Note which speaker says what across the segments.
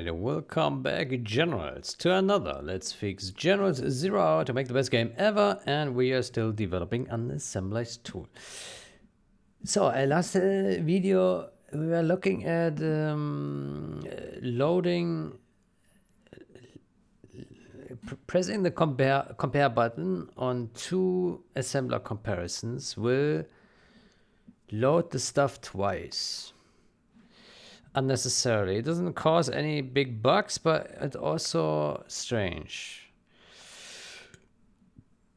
Speaker 1: Alright, welcome back, Generals, to another Let's Fix Generals 0 Hour to make the best game ever, and we are still developing an assemblize tool. So, last video we were looking at loading, pressing the compare button on two assembler comparisons will load the stuff twice. Unnecessarily. It doesn't cause any big bugs, but it's also strange.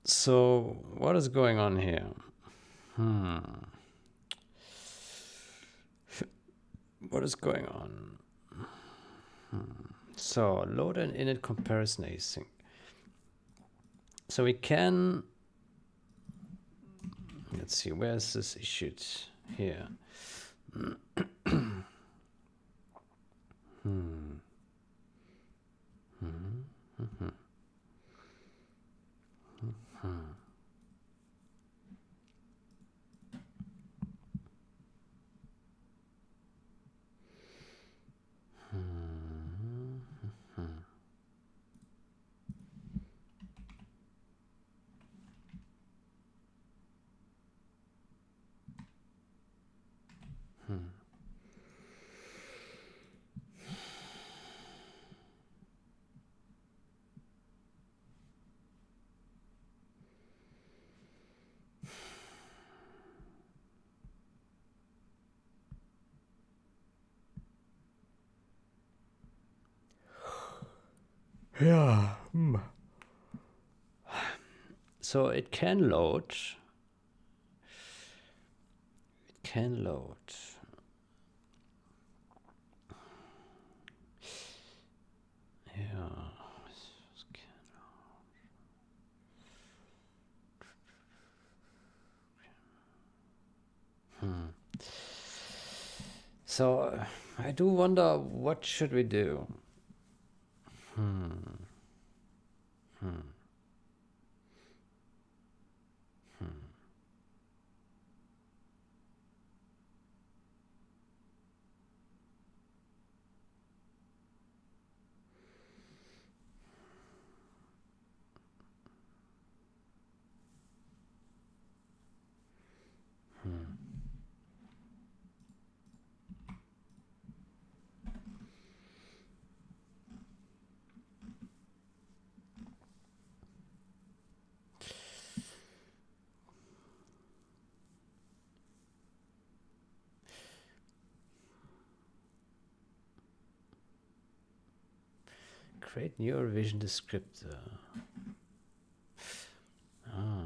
Speaker 1: So what is going on here? What is going on? So load and init comparison async. So we can, let's see, where is this issued? Here. Yeah. So it can load. It can load. Yeah. So I do wonder, what should we do? Create new revision descriptor. Ah.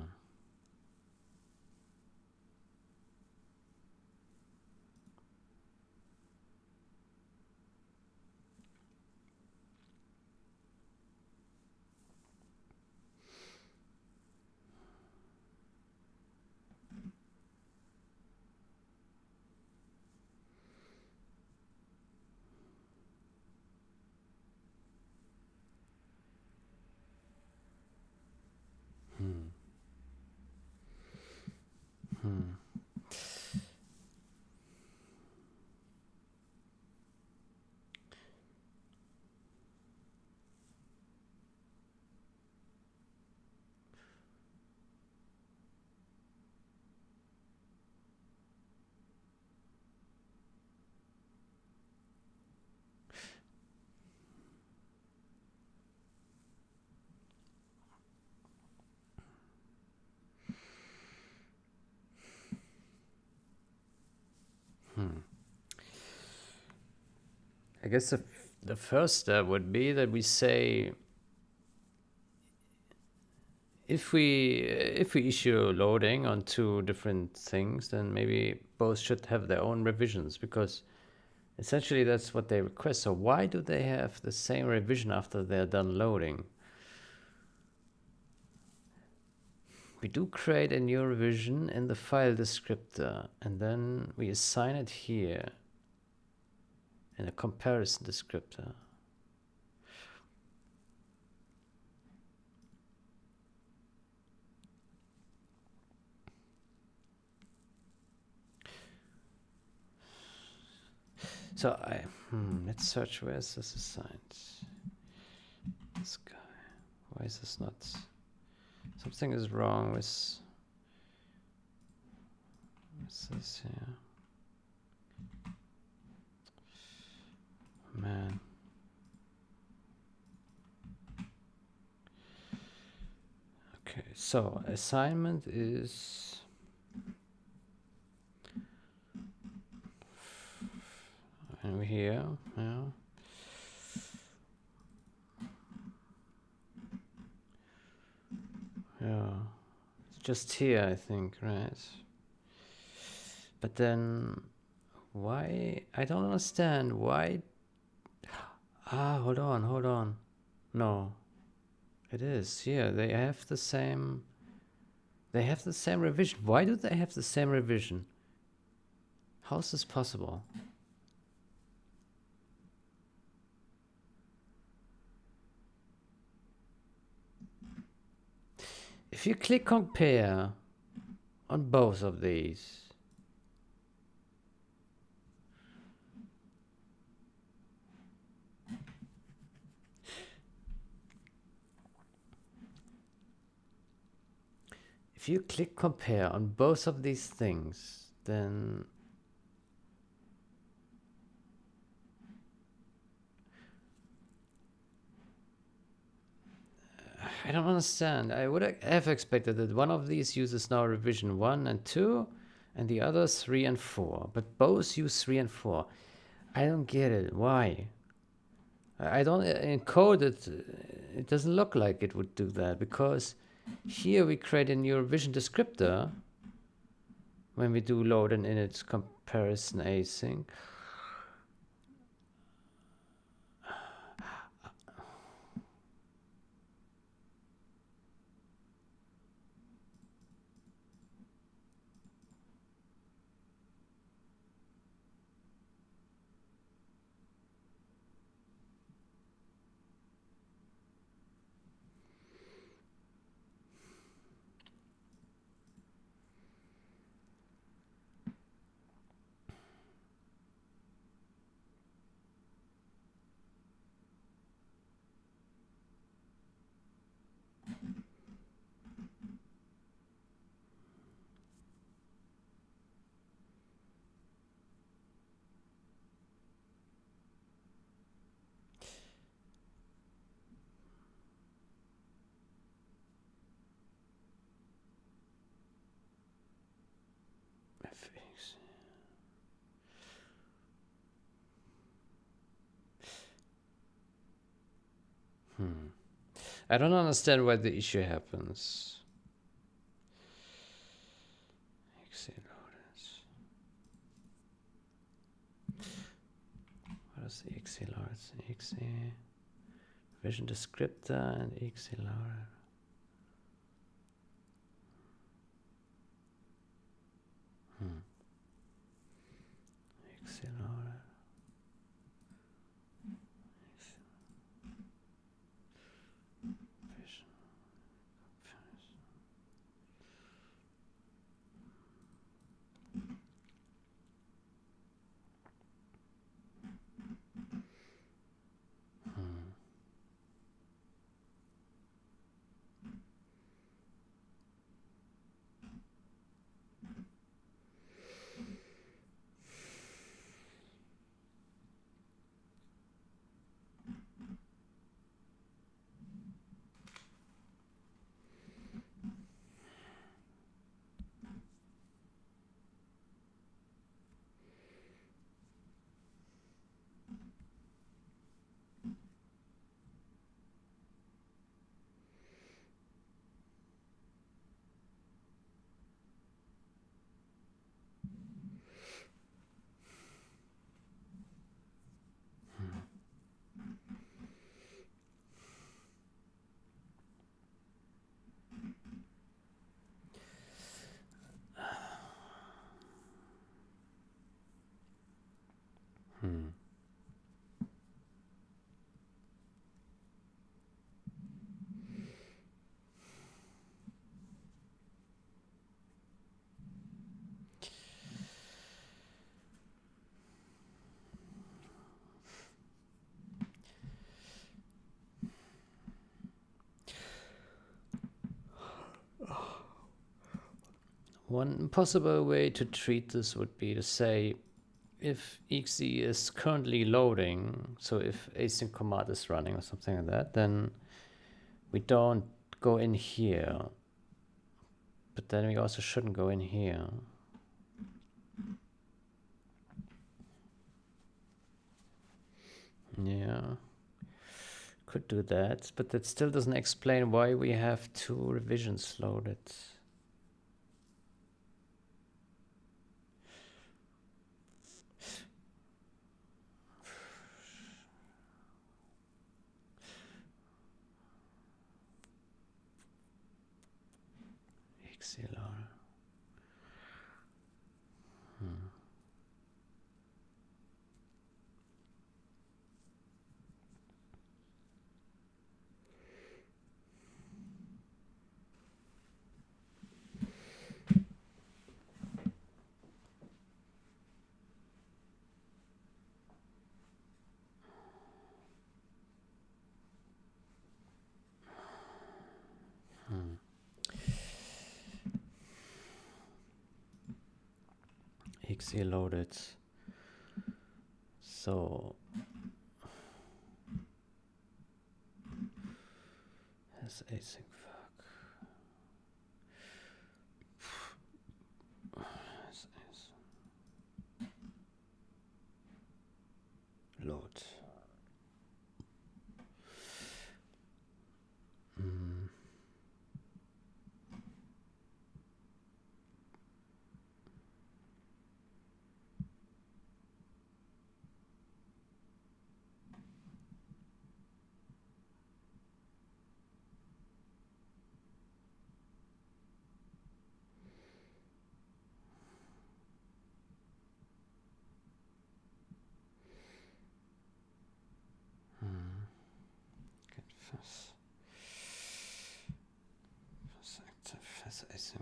Speaker 1: I guess the first step would be that we say, if we issue loading on two different things, then maybe both should have their own revisions, because essentially that's what they request. So why do they have the same revision after they're done loading? We do create a new revision in the file descriptor, and then we assign it here in a comparison descriptor. So let's search. Where is this assigned? This guy. Why is this not? Something is wrong with this here. Man. Okay, so assignment is and here, yeah. Yeah. It's just here, I think, right? But then why? I don't understand why. Hold on. No. It is here. They have the same revision. Why do they have the same revision? How is this possible? If you click compare on both of these, if you click compare on both of these things, then I don't understand. I would have expected that one of these uses now revision 1 and 2 and the other 3 and 4, but both use 3 and 4. I don't get it. Why? I don't encode it. It doesn't look like it would do that because here we create a new revision descriptor when we do load and init comparison async. FX. I don't understand why the issue happens. What is the exe loads? Exe vision descriptor and exe loader. Exe loader. Vision. One possible way to treat this would be to say if exe is currently loading, so if async command is running or something like that, then we don't go in here, but then we also shouldn't go in here. Yeah, could do that, but that still doesn't explain why we have 2 revisions loaded. Exe loader. Exe loaded. So has async fuck. Load. Fast active, fast async.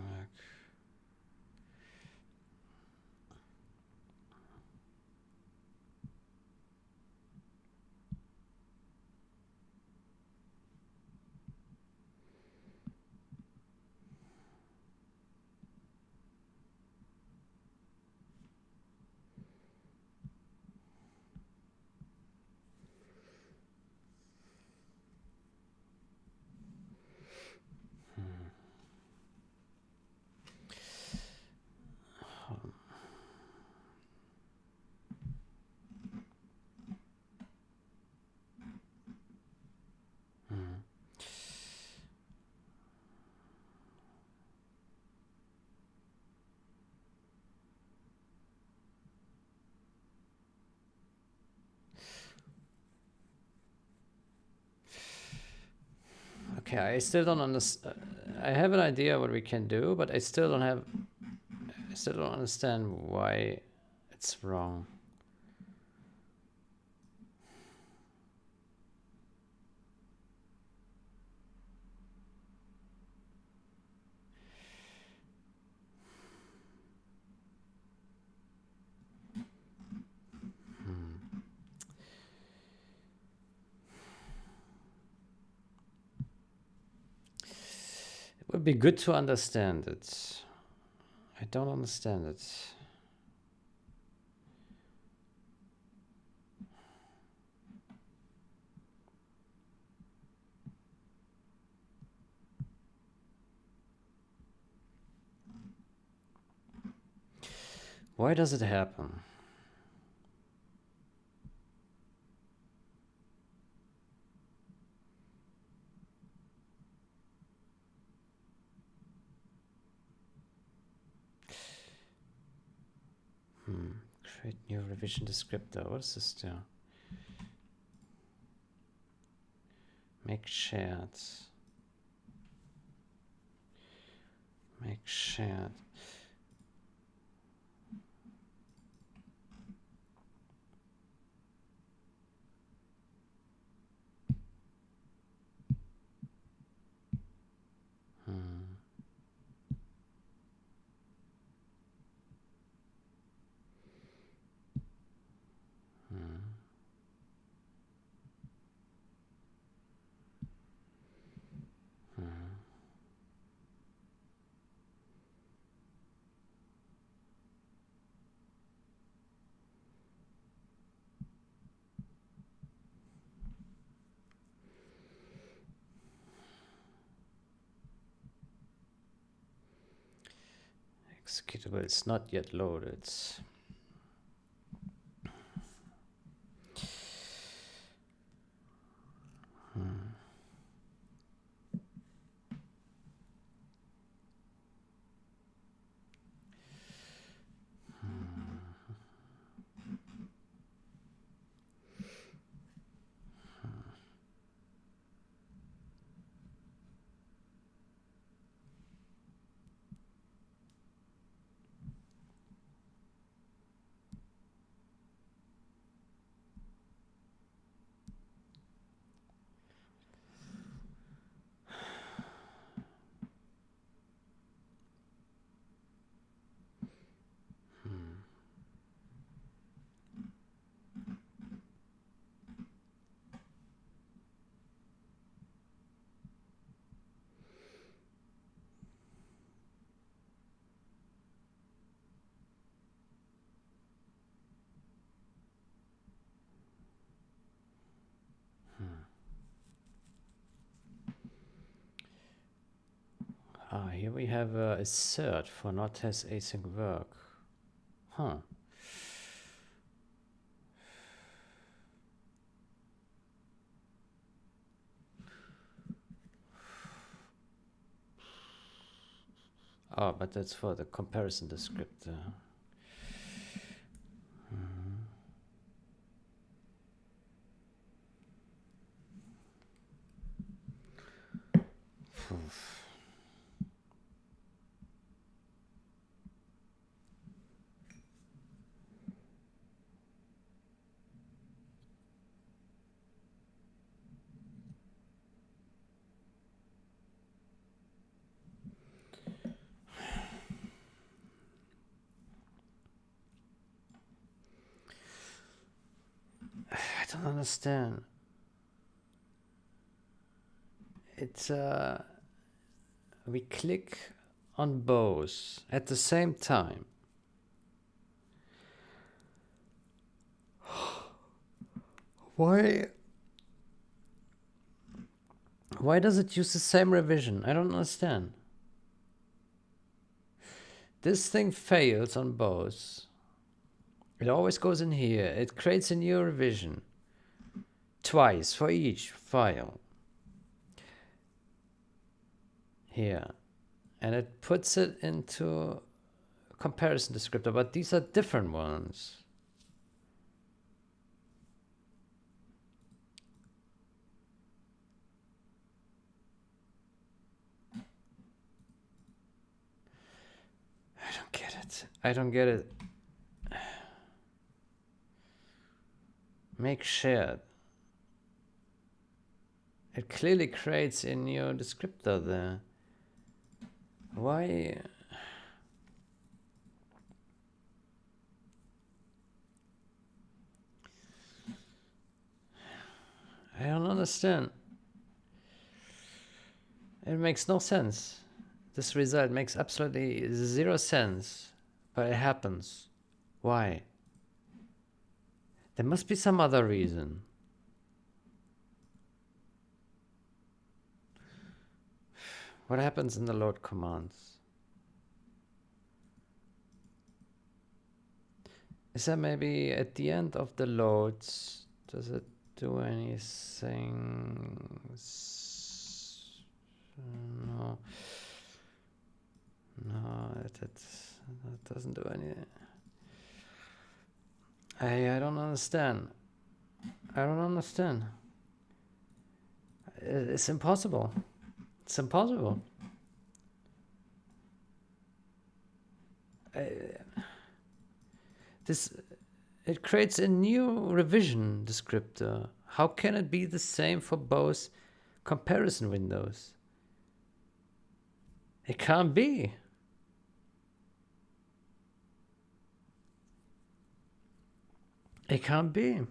Speaker 1: Okay, I still don't understand. I have an idea what we can do, but I still don't have. I still don't understand why it's wrong. It would be good to understand it. I don't understand it. Why does it happen? Create new revision descriptor. What is this do? Make shared. Make shared. Executable, it's not yet loaded. Here we have a assert for not has async work. Huh. Oh, but that's for the comparison descriptor. I don't understand. It's we click on both at the same time. Why does it use the same revision? I don't understand. This thing fails on both. It always goes in here. It creates a new revision twice for each file. Here. And it puts it into a comparison descriptor, but these are different ones. I don't get it. I don't get it. Make shared. It clearly creates a new descriptor there. Why? I don't understand. It makes no sense. This result makes absolutely zero sense, but it happens. Why? There must be some other reason. What happens in the load commands? Is that maybe at the end of the loads, does it do anything? No. No, that doesn't do anything. I don't understand. I don't understand. It's impossible. It's impossible. It creates a new revision descriptor. How can it be the same for both comparison windows? It can't be. It can't be.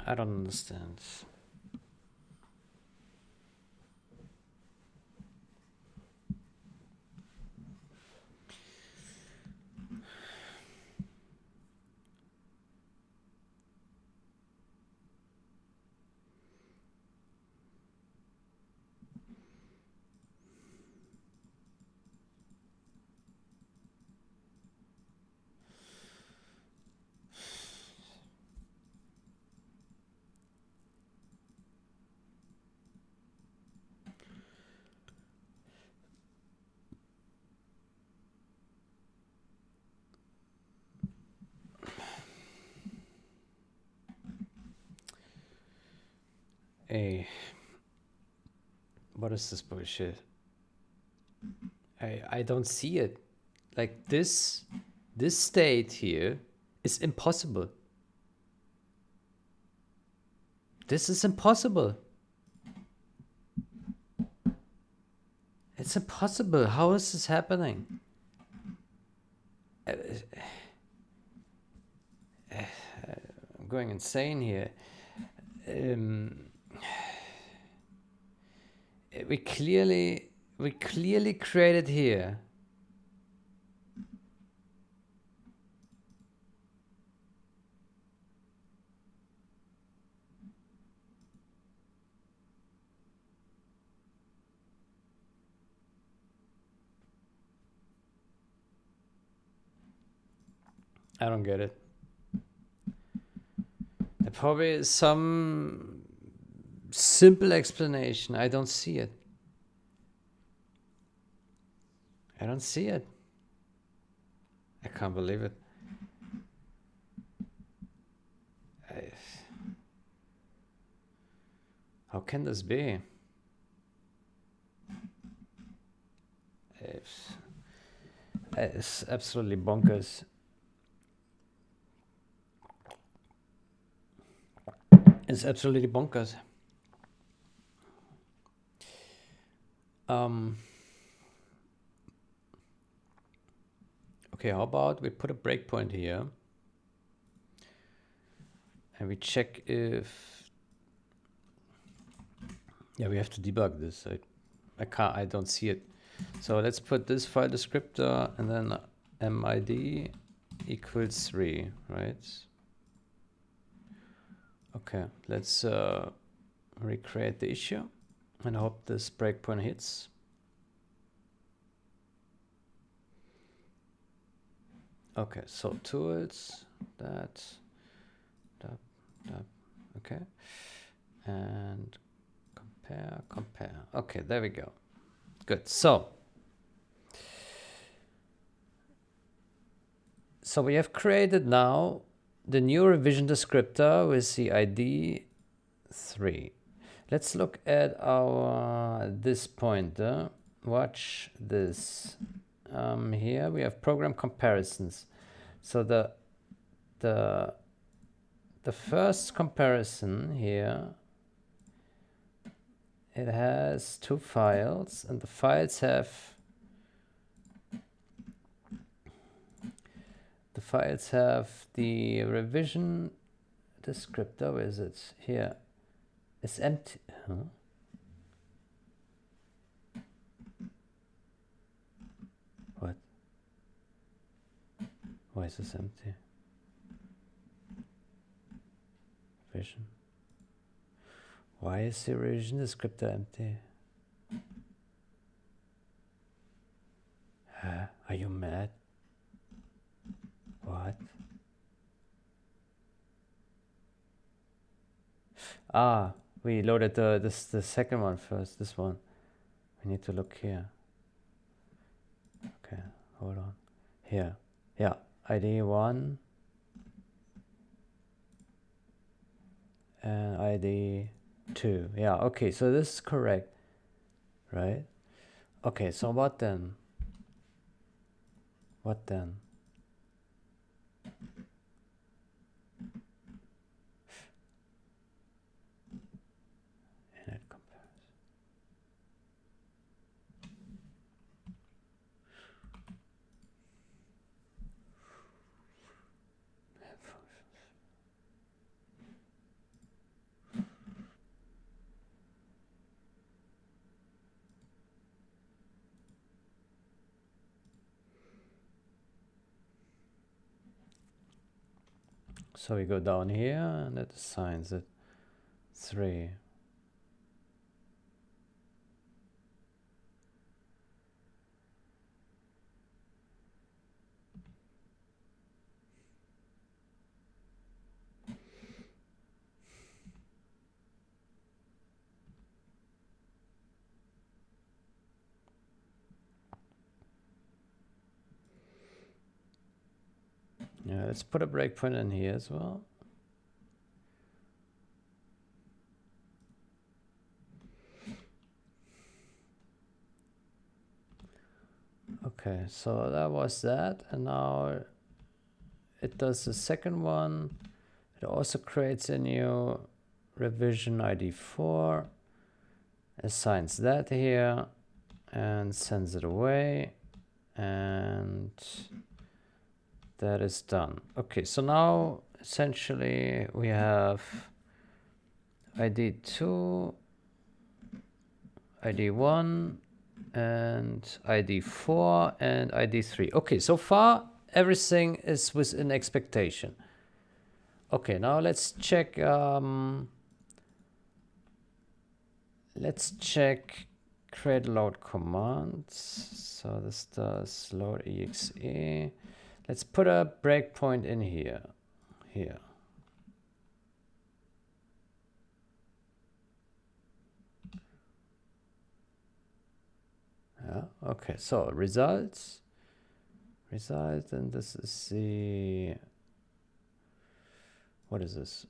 Speaker 1: I don't understand. Hey, what is this bullshit? I don't see it. Like this state here is impossible. This is impossible. It's impossible. How is this happening? I'm going insane here. We clearly created here. I don't get it. There probably is some simple explanation. I don't see it. I don't see it. I can't believe it. How can this be? It's absolutely bonkers. It's absolutely bonkers. Okay, how about we put a breakpoint here and we check if... Yeah, we have to debug this. I don't see it. So let's put this file descriptor and then mid equals 3, right? Okay, let's recreate the issue and hope this breakpoint hits. Okay, so tools, that, okay, and compare. Okay, there we go. Good. So we have created now the new revision descriptor with the ID 3. Let's look at our this pointer. Watch this. Here we have program comparisons. So the first comparison here, it has 2 files, and the files have the revision descriptor. Where is it? Here. It's empty. Huh? What? Why is this empty? Vision. Why is the revision descriptor empty? Huh? Are you mad? What? Ah, we loaded the second one first. This one. We need to look here. Okay, hold on. Here. Yeah, ID 1 and ID 2. Yeah, okay, so this is correct, right? Okay, so what then? What then? Init comparison. So we go down here and it assigns it 3. Yeah, let's put a breakpoint in here as well. Okay, so that was that, and now it does the second one. It also creates a new revision ID 4, assigns that here, and sends it away, and that is done. Okay, so now essentially we have ID 2, ID 1, and ID 4, and ID 3. Okay, so far everything is within expectation. Okay, now let's check create load commands. So this does load exe. Let's put a breakpoint in here. Yeah, okay, so results, and this is the, what is this?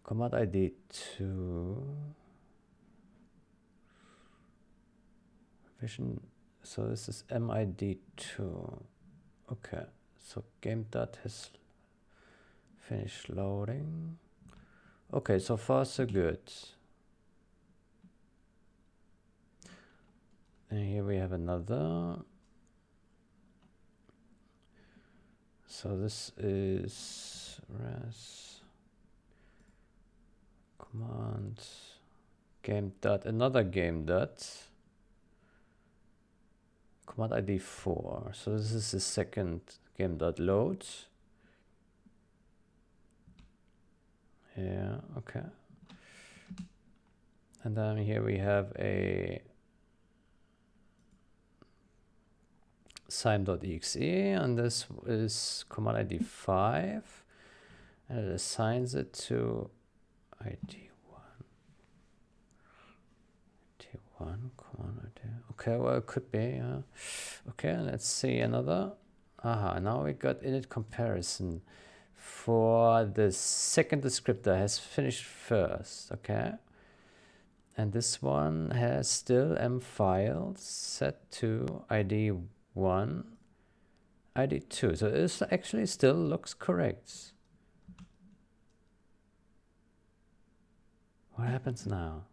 Speaker 1: Command ID 2. Vision. So this is MID 2. Okay. So game dot has finished loading. Okay, so far so good. And here we have another. So this is res command game dot, another game dot, command ID 4. So this is the second game dot load. Yeah, okay. And then here we have a Thyme.exe, and this is command ID 5, and it assigns it to ID 1, command ID. Okay, well, it could be, okay, let's see another. Aha, now we got init comparison for the second descriptor has finished first, okay? And this one has still m files set to ID 1, ID 2. So this actually still looks correct. What happens now?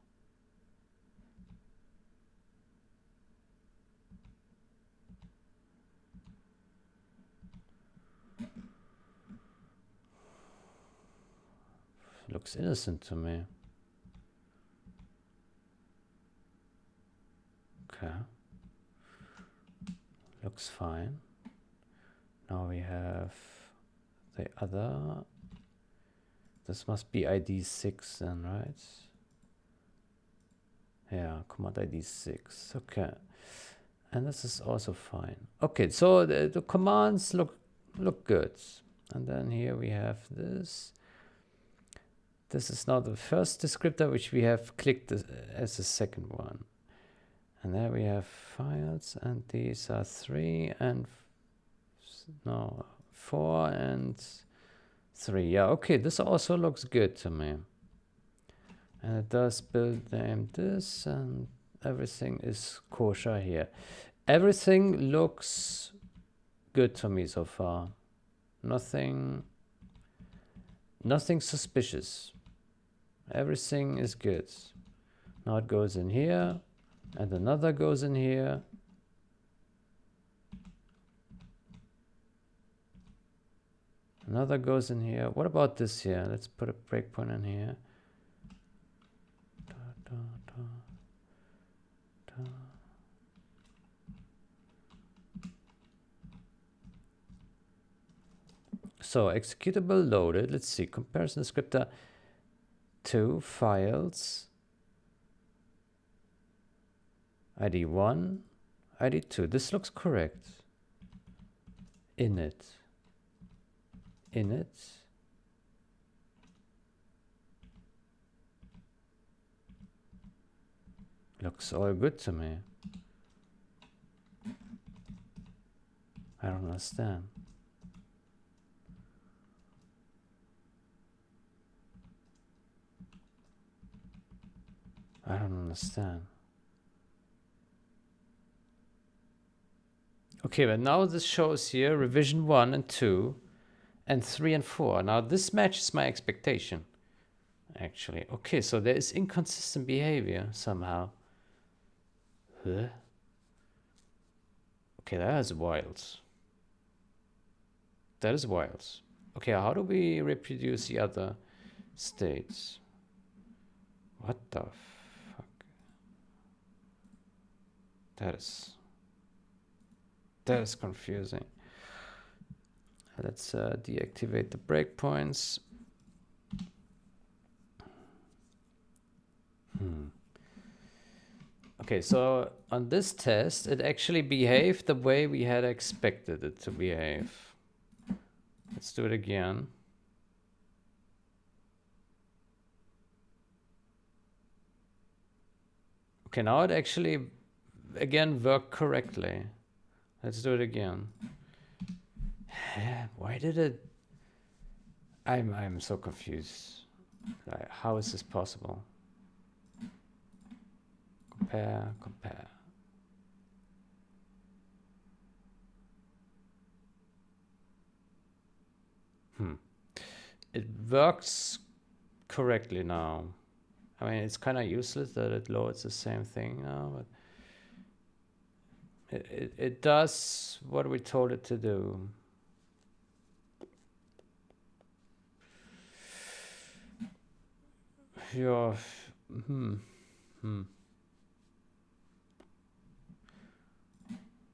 Speaker 1: Looks innocent to me. Okay. Looks fine. Now we have the other. This must be ID 6 then, right? Yeah, command ID 6. Okay. And this is also fine. Okay, so the commands look good. And then here we have this. This is now the first descriptor, which we have clicked as the second one. And there we have files, and these are 3 and 4 and 3. Yeah, okay, this also looks good to me. And it does build name this, and everything is kosher here. Everything looks good to me so far. Nothing suspicious. Everything is good. Now it goes in here, and another goes in here. Another goes in here. What about this here? Let's put a breakpoint in here. So executable loaded. Let's see. Comparison descriptor 2 files. ID 1, ID 2. This looks correct. Init. Looks all good to me. I don't understand. I don't understand. Okay, but now this shows here revision 1 and 2 and 3 and 4. Now this matches my expectation, actually. Okay, so there is inconsistent behavior somehow. Huh? Okay, that is wild. That is wild. Okay, how do we reproduce the other states? What the fuck? That is confusing. Let's deactivate the breakpoints. Okay, so on this test, it actually behaved the way we had expected it to behave. Let's do it again. Okay, now it actually, again, worked correctly. Let's do it again. Why did it... I'm so confused. Like, how is this possible? Compare. It works correctly now. I mean, it's kind of useless that it loads the same thing now, but it does what we told it to do. Yeah.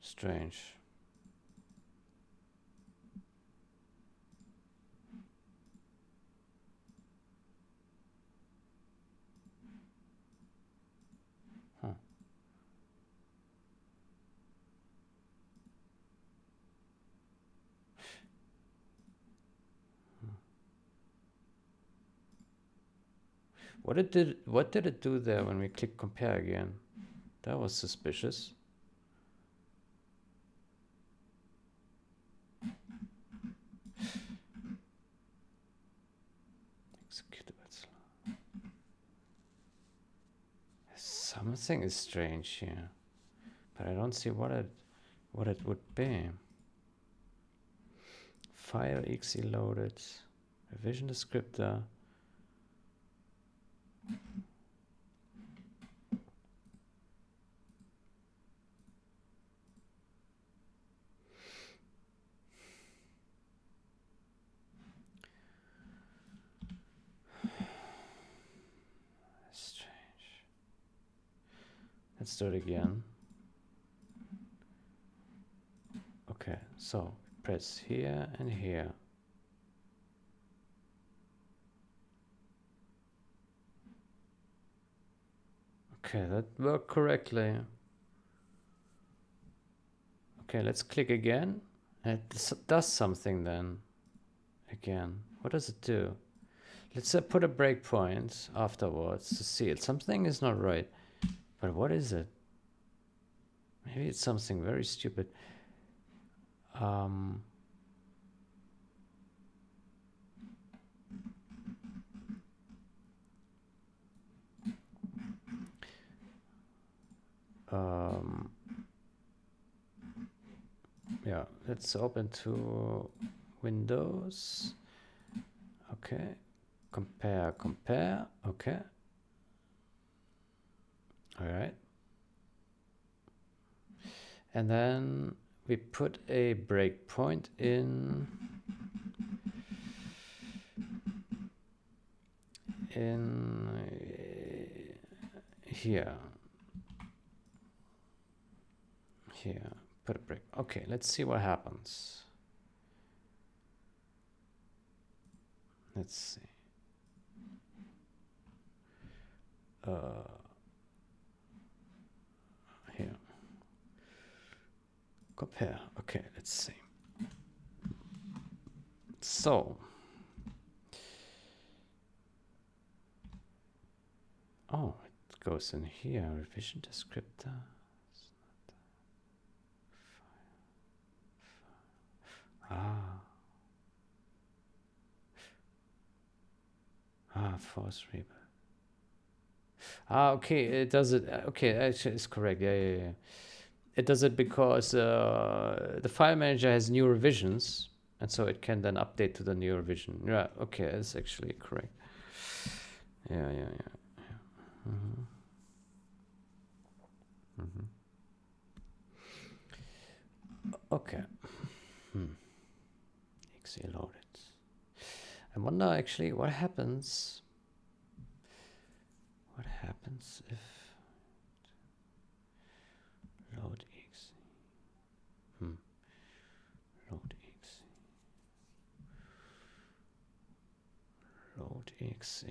Speaker 1: Strange. What did it do there when we click compare again? That was suspicious. Something is strange here, but I don't see what it would be. File exe loaded, revision descriptor. Let's do it again. Okay, so press here and here. Okay, that worked correctly. Okay, let's click again. And it does something then. Again, what does it do? Let's put a breakpoint afterwards to see it. Something is not right. But what is it? Maybe it's something very stupid. Yeah, let's open to Windows. Okay, compare. Okay. All right. And then we put a breakpoint in here. Here, put a brick. Okay, let's see what happens. Let's see. Here. Compare. Okay, let's see. So. Oh, it goes in here. Revision descriptor. Force rebuild. Okay, it does it. Okay, actually, it's correct. Yeah. It does it because the file manager has new revisions, and so it can then update to the new revision. Yeah, okay, it's actually correct. Yeah. Okay. Exe loaded. I wonder actually what happens. What happens if load exe? Load exe. Load exe.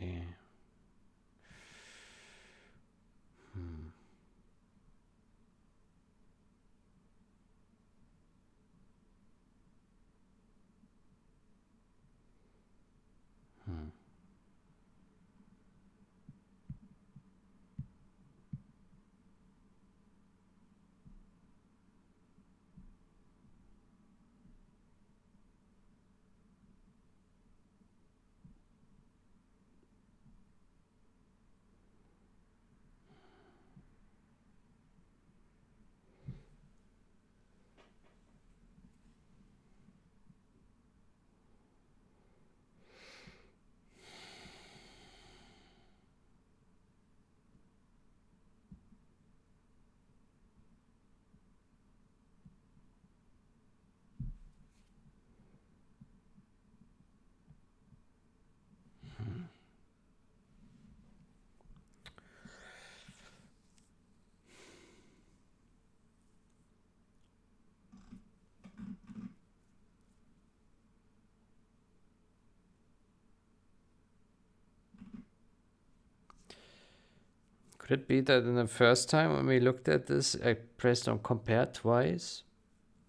Speaker 1: Could it be that in the first time when we looked at this, I pressed on compare twice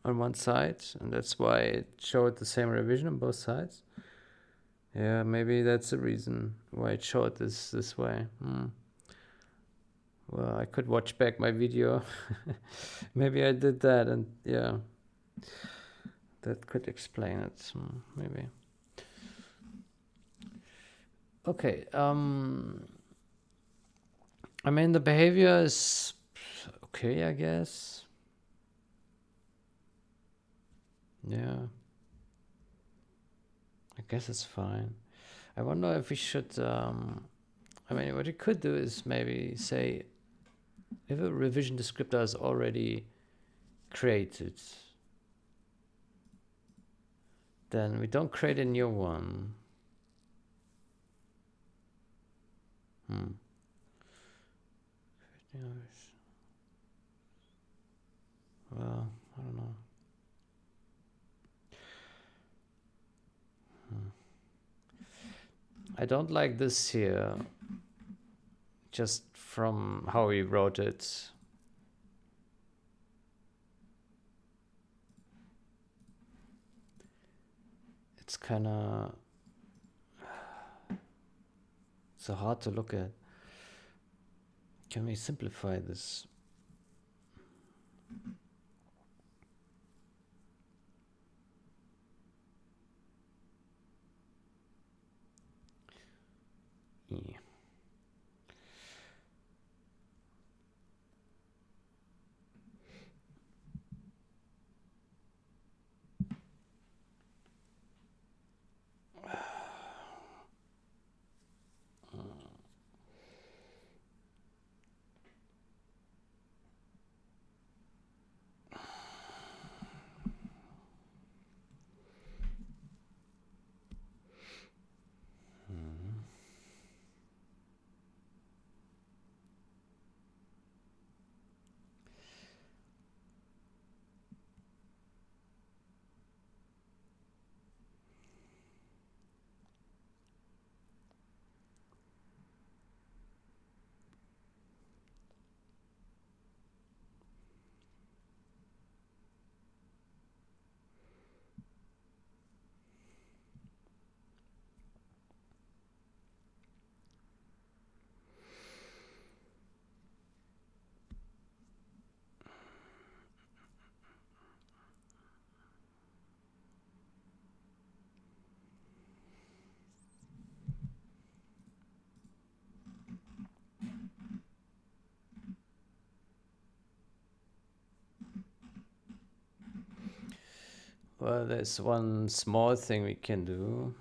Speaker 1: on one side, and that's why it showed the same revision on both sides? Yeah, maybe that's the reason why it showed this way. Well, I could watch back my video. Maybe I did that, and yeah, that could explain it. Maybe. Okay. I mean, the behavior is okay, I guess. Yeah. I guess it's fine. I wonder if we should. I mean, what you could do is maybe say if a revision descriptor is already created, then we don't create a new one. Well, I don't know. I don't like this here, just from how we wrote it. It's kind of so hard to look at. Can we simplify this? Yeah. Well, there's one small thing we can do.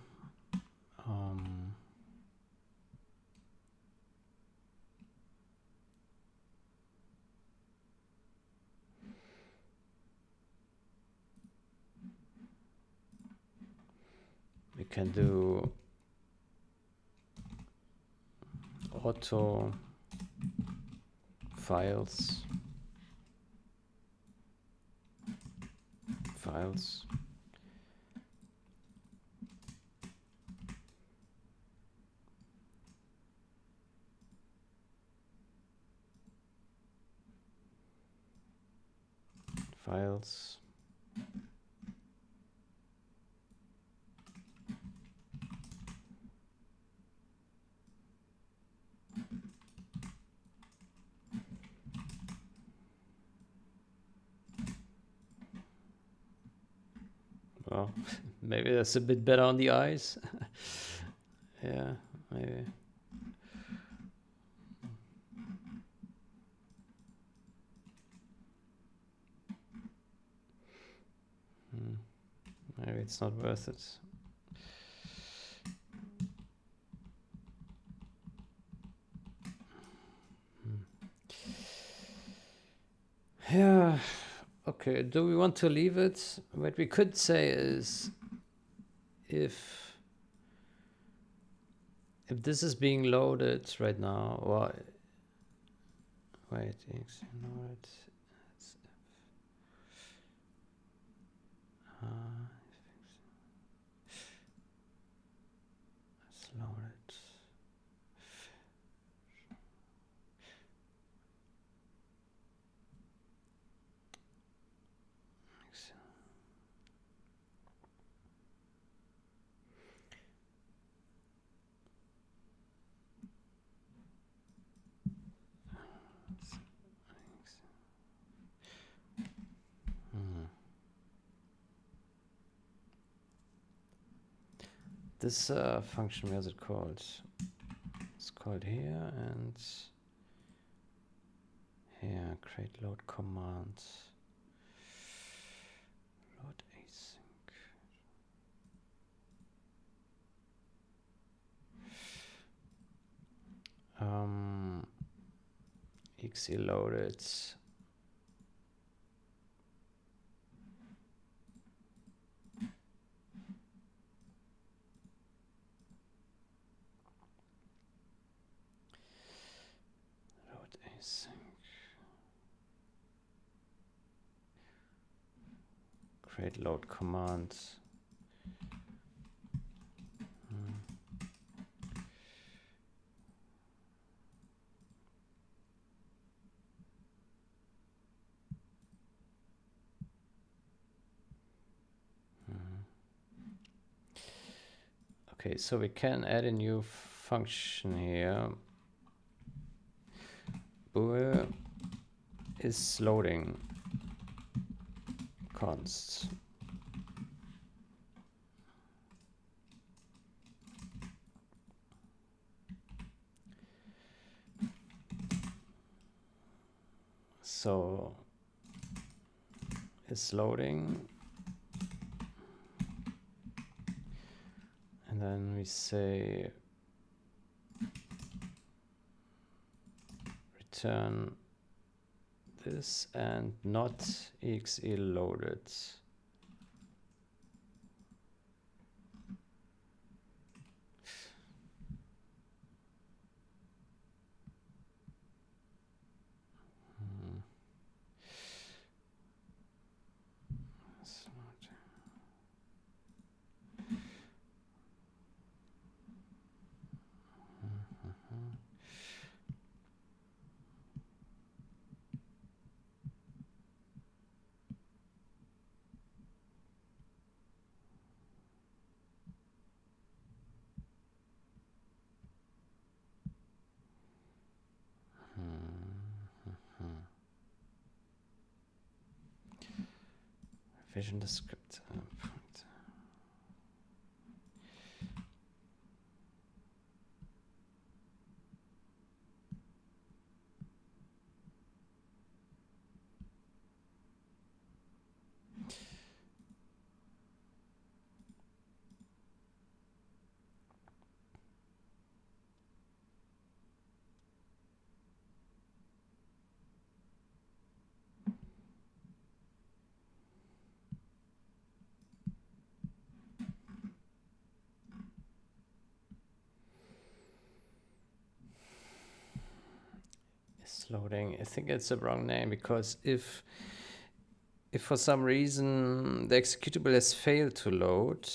Speaker 1: We can do auto files files files well, maybe that's a bit better on the eyes. Yeah, maybe. Maybe it's not worth it. Yeah, okay, do we want to leave it? What we could say is if this is being loaded right now, or wait, ignore it. It's, it's loaded. This function, where's it called? It's called here and here, create load command. Load async. Exe loaded. Load async. Create load command. Okay, so we can add a new function here. Bool is loading const. So it's loading, and then we say return this and not exe loaded. Revision the script. It's loading. I think it's the wrong name, because if for some reason the executable has failed to load,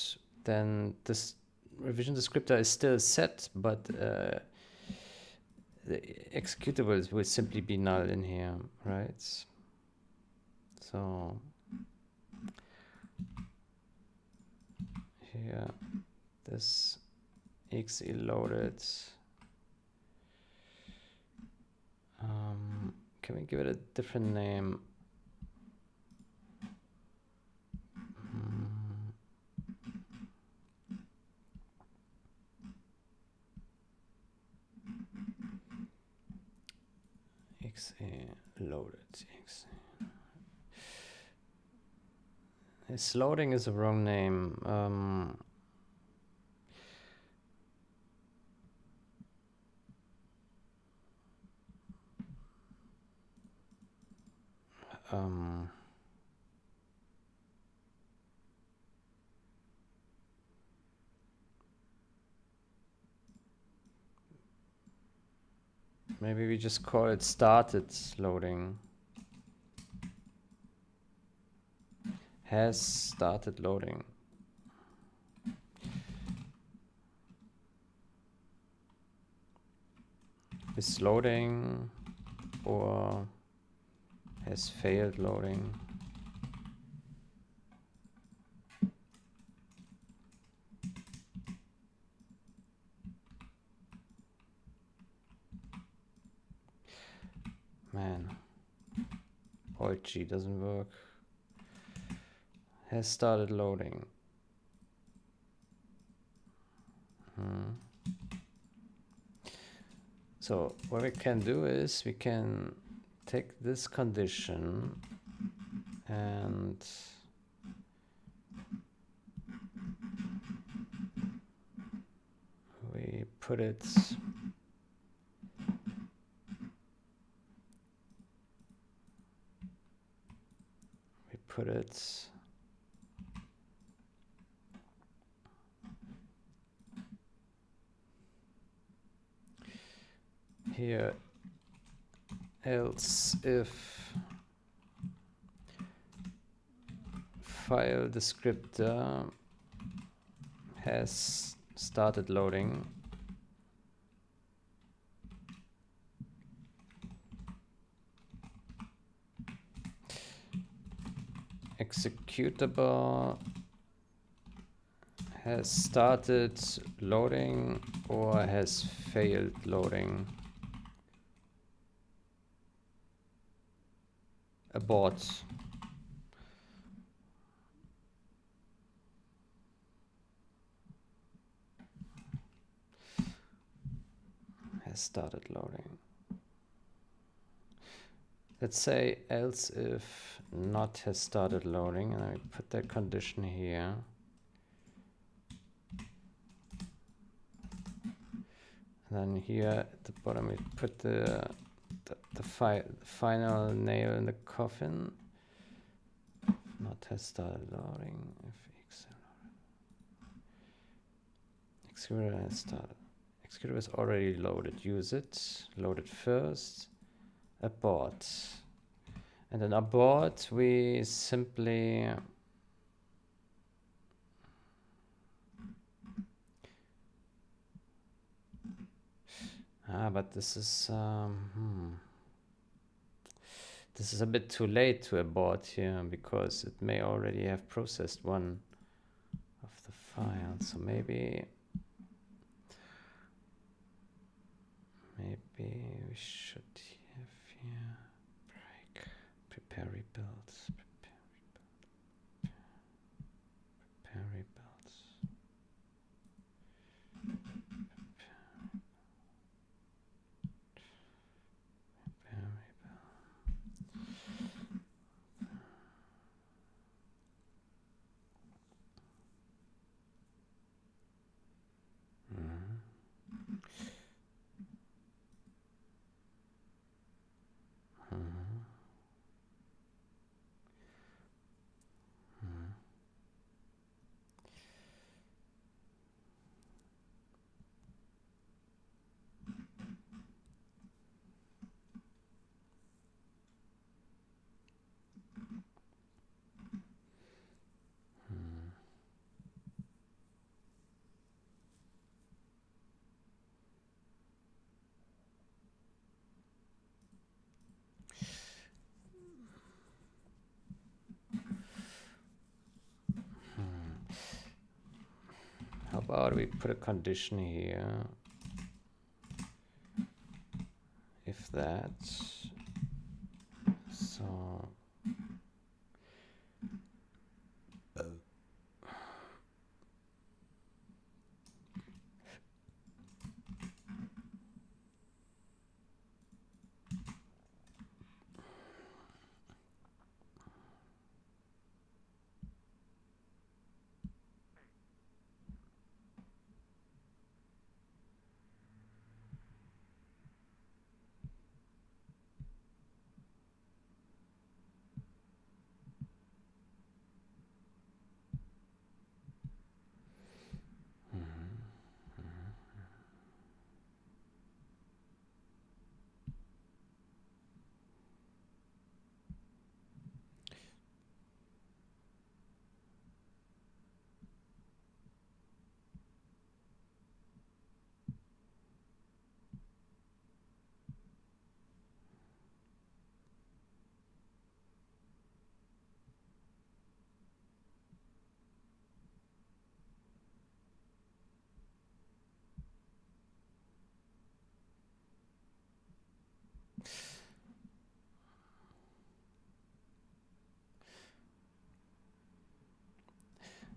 Speaker 1: then this revision descriptor is still set, but the executables will simply be null in here, right? So here, this exe loaded. Can we give it a different name? Exe loaded. Exe. This loading is the wrong name. Maybe we just call it started loading. Has started loading. Is loading or has failed loading. Man, Alt G doesn't work. Has started loading. So what we can do is we can take this condition and we put it here, else if file descriptor has started loading, executable has started loading or has failed loading. Abort. Has started loading. Let's say else if not has started loading, and I put that condition here. And then here at the bottom we put the final nail in the coffin. Not has started loading. If executable has started. Executable is already loaded. Use it. Load it first. Abort. And then abort we simply but this is this is a bit too late to abort here, because it may already have processed one of the files. So maybe we should have here break, prepare rebuilds, prepare rebuilds. about we put a condition here? If that, so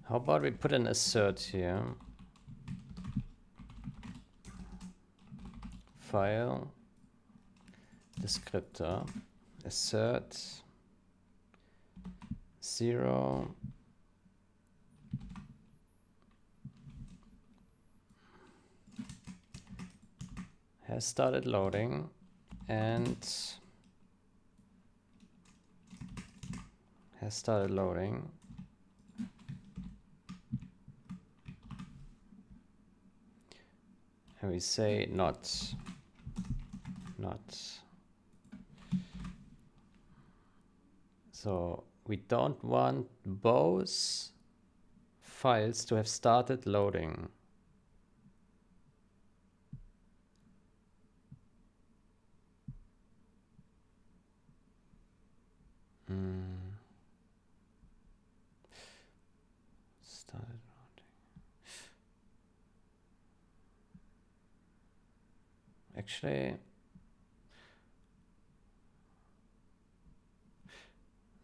Speaker 1: how about we put an assert here? File descriptor assert 0 has started loading and has started loading. And we say not. So we don't want both files to have started loading. Started loading. Actually,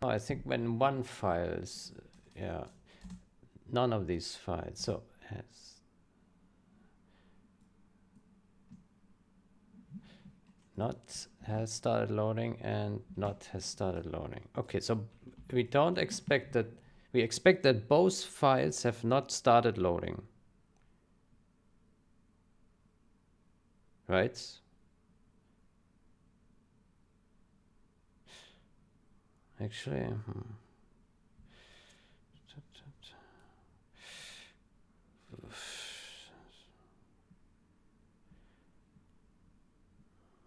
Speaker 1: no, I think when one file is, yeah, none of these files. So has started loading and not has started loading. Okay, so we don't expect that. We expect that both files have not started loading. Right? Actually,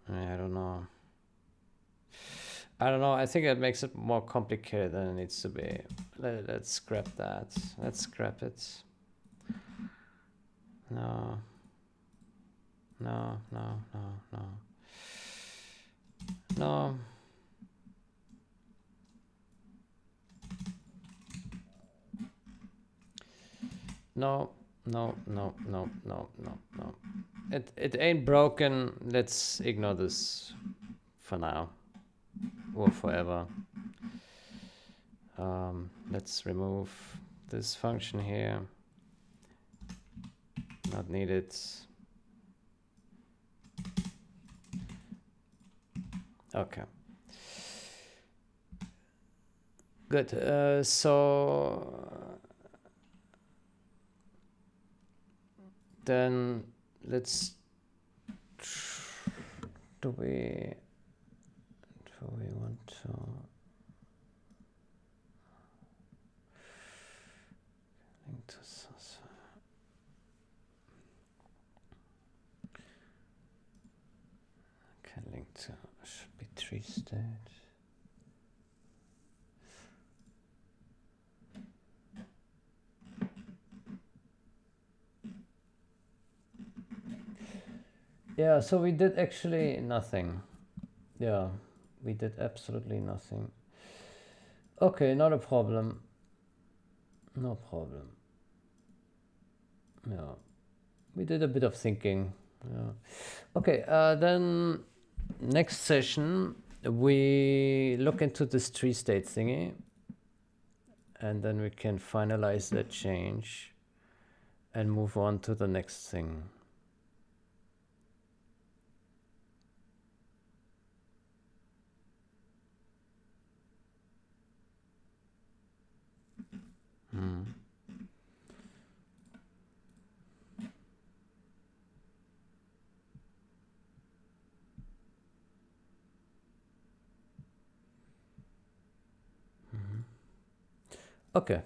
Speaker 1: I don't know. I think it makes it more complicated than it needs to be. Let's scrap that. Let's scrap it. No. No. It ain't broken. Let's ignore this for now or forever. Let's remove this function here. Not needed. Okay. Good. So then let's. Do we want to? Link to source. Okay, link to should be tree state. Yeah, so we did actually nothing. Yeah, we did absolutely nothing. Okay, not a problem. No problem. Yeah, we did a bit of thinking. Yeah. Okay, then next session we look into this tree state thingy, and then we can finalize that change and move on to the next thing. Okay.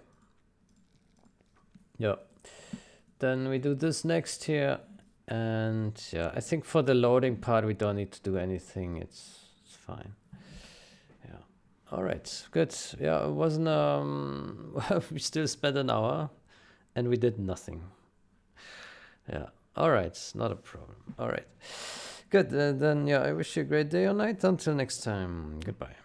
Speaker 1: Yeah. Then we do this next here. And yeah, I think for the loading part, we don't need to do anything. It's fine. Yeah. All right. Good. Yeah, it wasn't, we still spent an hour and we did nothing. Yeah. All right. Not a problem. All right. Good. Then, yeah, I wish you a great day or night. Until next time. Goodbye.